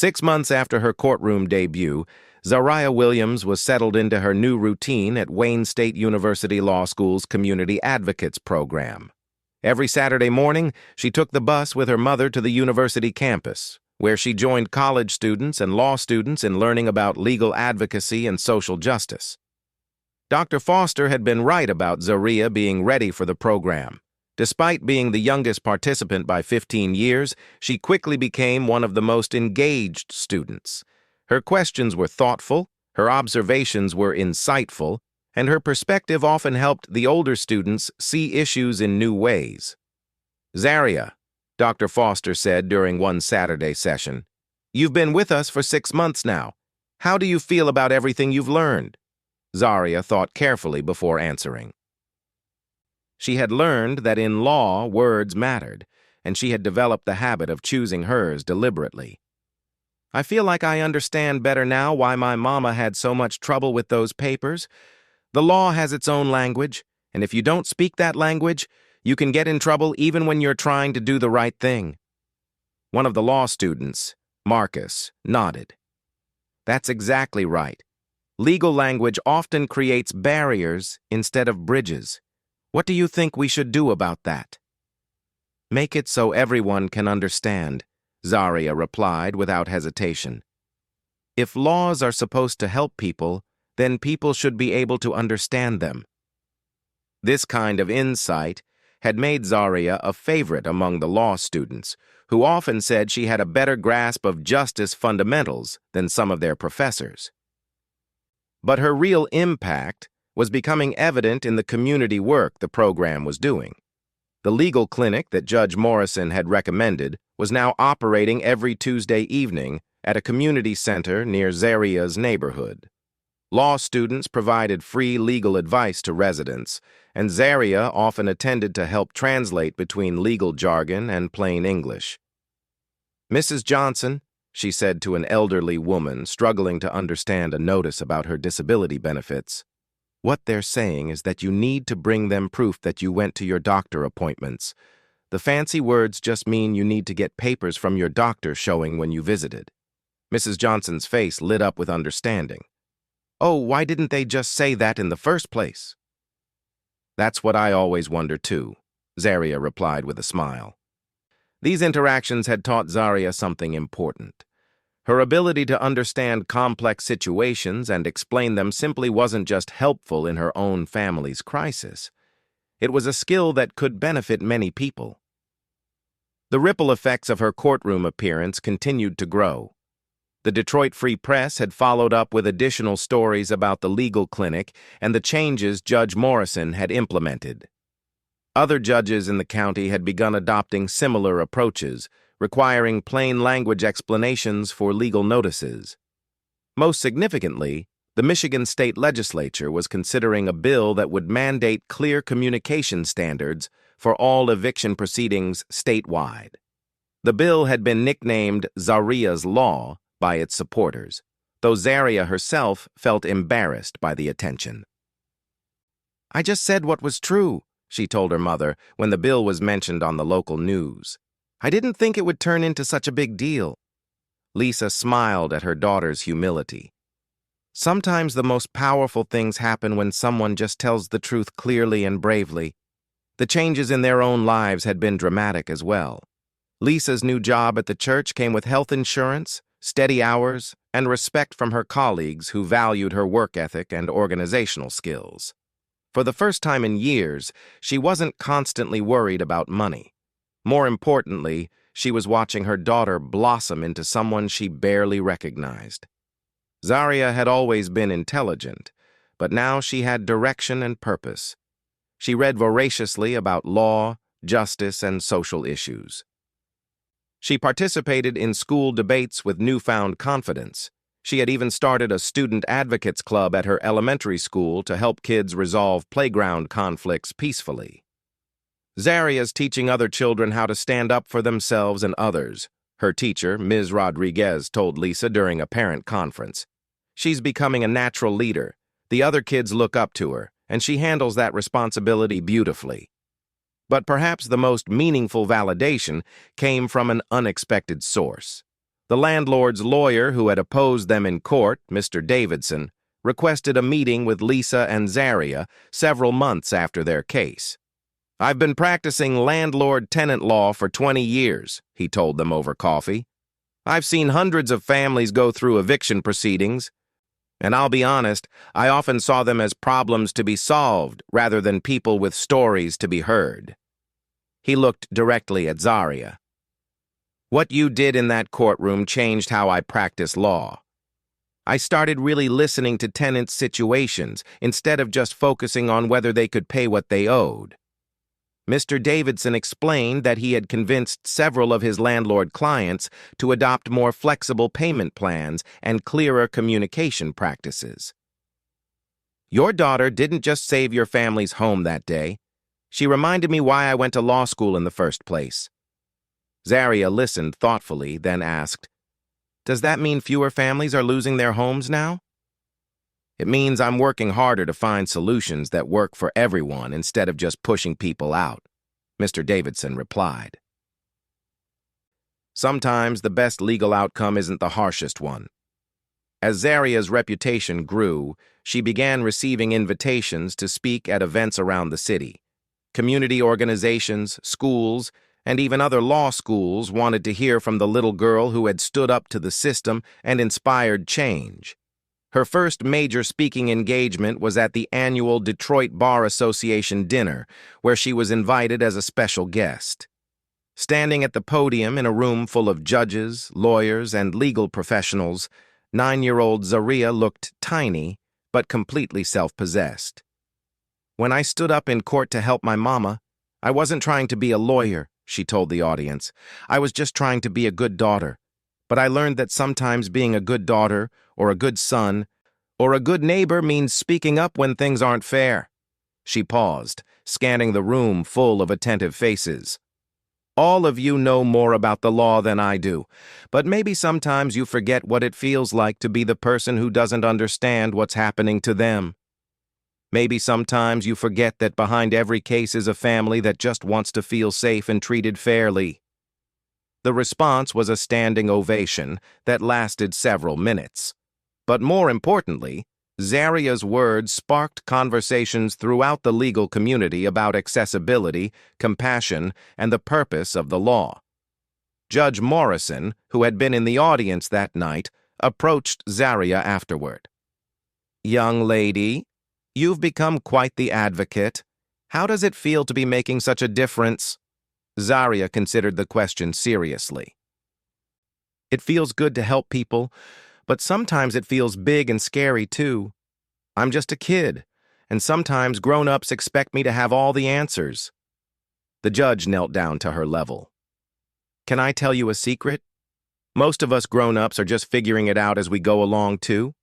6 months after her courtroom debut, Zaria Williams was settled into her new routine at Wayne State University Law School's Community Advocates program. Every Saturday morning, she took the bus with her mother to the university campus, where she joined college students and law students in learning about legal advocacy and social justice. Dr. Foster had been right about Zaria being ready for the program. Despite being the youngest participant by 15 years, she quickly became one of the most engaged students. Her questions were thoughtful, her observations were insightful, and her perspective often helped the older students see issues in new ways. "Zaria," Dr. Foster said during one Saturday session, "you've been with us for 6 months now. How do you feel about everything you've learned?" Zaria thought carefully before answering. She had learned that in law, words mattered, and she had developed the habit of choosing hers deliberately. "I feel like I understand better now why my mama had so much trouble with those papers. The law has its own language, and if you don't speak that language, you can get in trouble even when you're trying to do the right thing." One of the law students, Marcus, nodded. "That's exactly right. Legal language often creates barriers instead of bridges. What do you think we should do about that?" "Make it so everyone can understand," Zaria replied without hesitation. "If laws are supposed to help people, then people should be able to understand them." This kind of insight had made Zaria a favorite among the law students, who often said she had a better grasp of justice fundamentals than some of their professors. But her real impact was becoming evident in the community work the program was doing. The legal clinic that Judge Morrison had recommended was now operating every Tuesday evening at a community center near Zaria's neighborhood. Law students provided free legal advice to residents, and Zaria often attended to help translate between legal jargon and plain English. "Mrs. Johnson," she said to an elderly woman struggling to understand a notice about her disability benefits, "what they're saying is that you need to bring them proof that you went to your doctor appointments. The fancy words just mean you need to get papers from your doctor showing when you visited." Mrs. Johnson's face lit up with understanding. "Oh, why didn't they just say that in the first place?" "That's what I always wonder too," Zaria replied with a smile. These interactions had taught Zaria something important. Her ability to understand complex situations and explain them simply wasn't just helpful in her own family's crisis. It was a skill that could benefit many people. The ripple effects of her courtroom appearance continued to grow. The Detroit Free Press had followed up with additional stories about the legal clinic and the changes Judge Morrison had implemented. Other judges in the county had begun adopting similar approaches, requiring plain language explanations for legal notices. Most significantly, the Michigan State Legislature was considering a bill that would mandate clear communication standards for all eviction proceedings statewide. The bill had been nicknamed Zaria's Law by its supporters, though Zaria herself felt embarrassed by the attention. "I just said what was true," she told her mother when the bill was mentioned on the local news. "I didn't think it would turn into such a big deal." Lisa smiled at her daughter's humility. Sometimes the most powerful things happen when someone just tells the truth clearly and bravely. The changes in their own lives had been dramatic as well. Lisa's new job at the church came with health insurance, steady hours, and respect from her colleagues who valued her work ethic and organizational skills. For the first time in years, she wasn't constantly worried about money. More importantly, she was watching her daughter blossom into someone she barely recognized. Zaria had always been intelligent, but now she had direction and purpose. She read voraciously about law, justice, and social issues. She participated in school debates with newfound confidence. She had even started a student advocates club at her elementary school to help kids resolve playground conflicts peacefully. Zaria's teaching other children how to stand up for themselves and others, her teacher, Ms. Rodriguez, told Lisa during a parent conference. She's becoming a natural leader. The other kids look up to her, and she handles that responsibility beautifully. But perhaps the most meaningful validation came from an unexpected source. The landlord's lawyer, who had opposed them in court, Mr. Davidson, requested a meeting with Lisa and Zaria several months after their case. "I've been practicing landlord-tenant law for 20 years, he told them over coffee. "I've seen hundreds of families go through eviction proceedings, and I'll be honest, I often saw them as problems to be solved rather than people with stories to be heard." He looked directly at Zaria. "What you did in that courtroom changed how I practice law. I started really listening to tenants' situations instead of just focusing on whether they could pay what they owed." Mr. Davidson explained that he had convinced several of his landlord clients to adopt more flexible payment plans and clearer communication practices. "Your daughter didn't just save your family's home that day. She reminded me why I went to law school in the first place." Zaria listened thoughtfully, then asked, "Does that mean fewer families are losing their homes now?" "It means I'm working harder to find solutions that work for everyone instead of just pushing people out," Mr. Davidson replied. Sometimes the best legal outcome isn't the harshest one. As Zaria's reputation grew, she began receiving invitations to speak at events around the city. Community organizations, schools, and even other law schools wanted to hear from the little girl who had stood up to the system and inspired change. Her first major speaking engagement was at the annual Detroit Bar Association dinner, where she was invited as a special guest. Standing at the podium in a room full of judges, lawyers, and legal professionals, 9-year-old Zaria looked tiny, but completely self-possessed. "When I stood up in court to help my mama, I wasn't trying to be a lawyer," she told the audience. "I was just trying to be a good daughter. But I learned that sometimes being a good daughter, or a good son, or a good neighbor means speaking up when things aren't fair." She paused, scanning the room full of attentive faces. "All of you know more about the law than I do, but maybe sometimes you forget what it feels like to be the person who doesn't understand what's happening to them. Maybe sometimes you forget that behind every case is a family that just wants to feel safe and treated fairly." The response was a standing ovation that lasted several minutes. But more importantly, Zaria's words sparked conversations throughout the legal community about accessibility, compassion, and the purpose of the law. Judge Morrison, who had been in the audience that night, approached Zaria afterward. "Young lady, you've become quite the advocate. How does it feel to be making such a difference?" Zaria considered the question seriously. "It feels good to help people, but sometimes it feels big and scary too. I'm just a kid, and sometimes grown-ups expect me to have all the answers." The judge knelt down to her level. "Can I tell you a secret? Most of us grown-ups are just figuring it out as we go along too.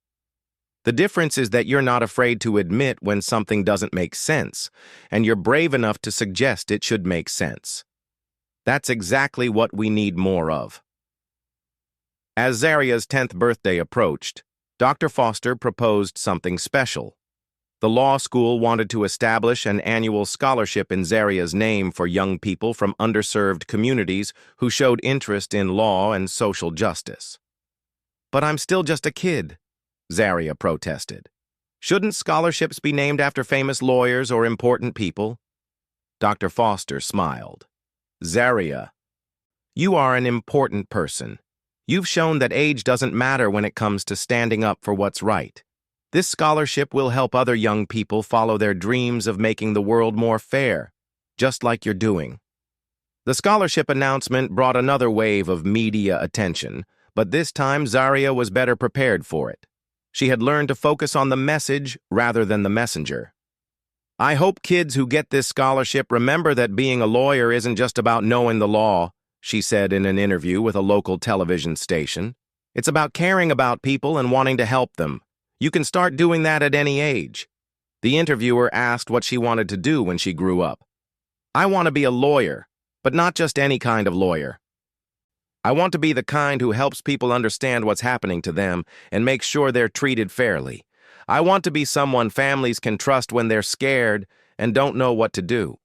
The difference is that you're not afraid to admit when something doesn't make sense, and you're brave enough to suggest it should make sense. That's exactly what we need more of." As Zaria's 10th birthday approached, Dr. Foster proposed something special. The law school wanted to establish an annual scholarship in Zaria's name for young people from underserved communities who showed interest in law and social justice. "But I'm still just a kid," Zaria protested. "Shouldn't scholarships be named after famous lawyers or important people?" Dr. Foster smiled. "Zaria, you are an important person. You've shown that age doesn't matter when it comes to standing up for what's right. This scholarship will help other young people follow their dreams of making the world more fair, just like you're doing." The scholarship announcement brought another wave of media attention, but this time Zaria was better prepared for it. She had learned to focus on the message rather than the messenger. "I hope kids who get this scholarship remember that being a lawyer isn't just about knowing the law," she said in an interview with a local television station. "It's about caring about people and wanting to help them. You can start doing that at any age." The interviewer asked what she wanted to do when she grew up. "I want to be a lawyer, but not just any kind of lawyer. I want to be the kind who helps people understand what's happening to them and make sure they're treated fairly. I want to be someone families can trust when they're scared and don't know what to do."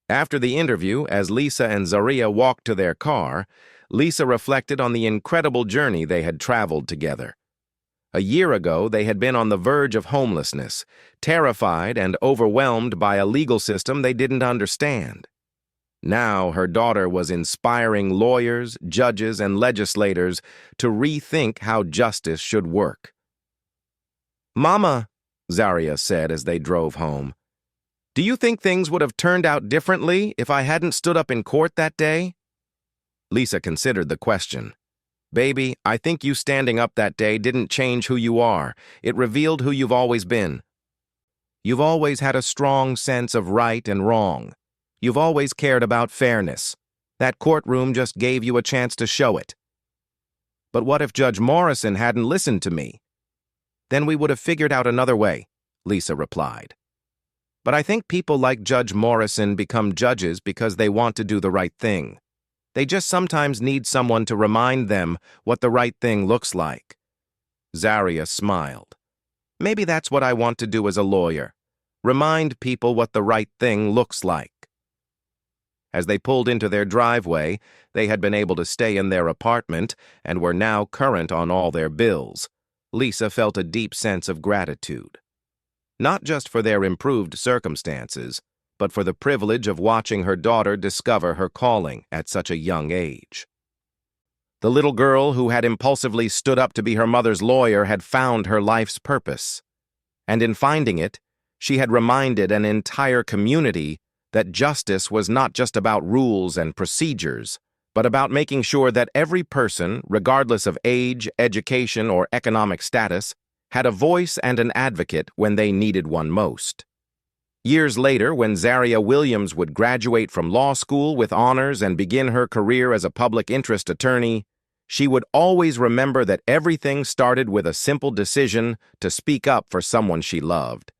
After the interview, as Lisa and Zaria walked to their car, Lisa reflected on the incredible journey they had traveled together. A year ago, they had been on the verge of homelessness, terrified and overwhelmed by a legal system they didn't understand. Now, her daughter was inspiring lawyers, judges, and legislators to rethink how justice should work. "Mama," Zaria said as they drove home, "do you think things would have turned out differently if I hadn't stood up in court that day?" Lisa considered the question. "Baby, I think you standing up that day didn't change who you are. It revealed who you've always been. You've always had a strong sense of right and wrong. You've always cared about fairness. That courtroom just gave you a chance to show it." "But what if Judge Morrison hadn't listened to me?" "Then we would have figured out another way," Lisa replied. "But I think people like Judge Morrison become judges because they want to do the right thing. They just sometimes need someone to remind them what the right thing looks like." Zaria smiled. "Maybe that's what I want to do as a lawyer. Remind people what the right thing looks like." As they pulled into their driveway, they had been able to stay in their apartment and were now current on all their bills. Lisa felt a deep sense of gratitude. Not just for their improved circumstances, but for the privilege of watching her daughter discover her calling at such a young age. The little girl who had impulsively stood up to be her mother's lawyer had found her life's purpose. And in finding it, she had reminded an entire community that justice was not just about rules and procedures, but about making sure that every person, regardless of age, education, or economic status, had a voice and an advocate when they needed one most. Years later, when Zaria Williams would graduate from law school with honors and begin her career as a public interest attorney, she would always remember that everything started with a simple decision to speak up for someone she loved.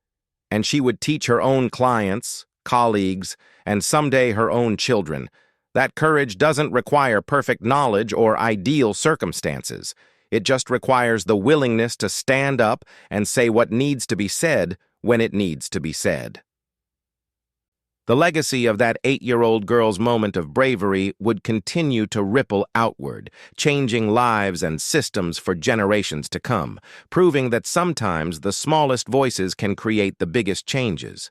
And she would teach her own clients, colleagues, and someday her own children that courage doesn't require perfect knowledge or ideal circumstances. It just requires the willingness to stand up and say what needs to be said when it needs to be said. The legacy of that 8-year-old girl's moment of bravery would continue to ripple outward, changing lives and systems for generations to come, proving that sometimes the smallest voices can create the biggest changes.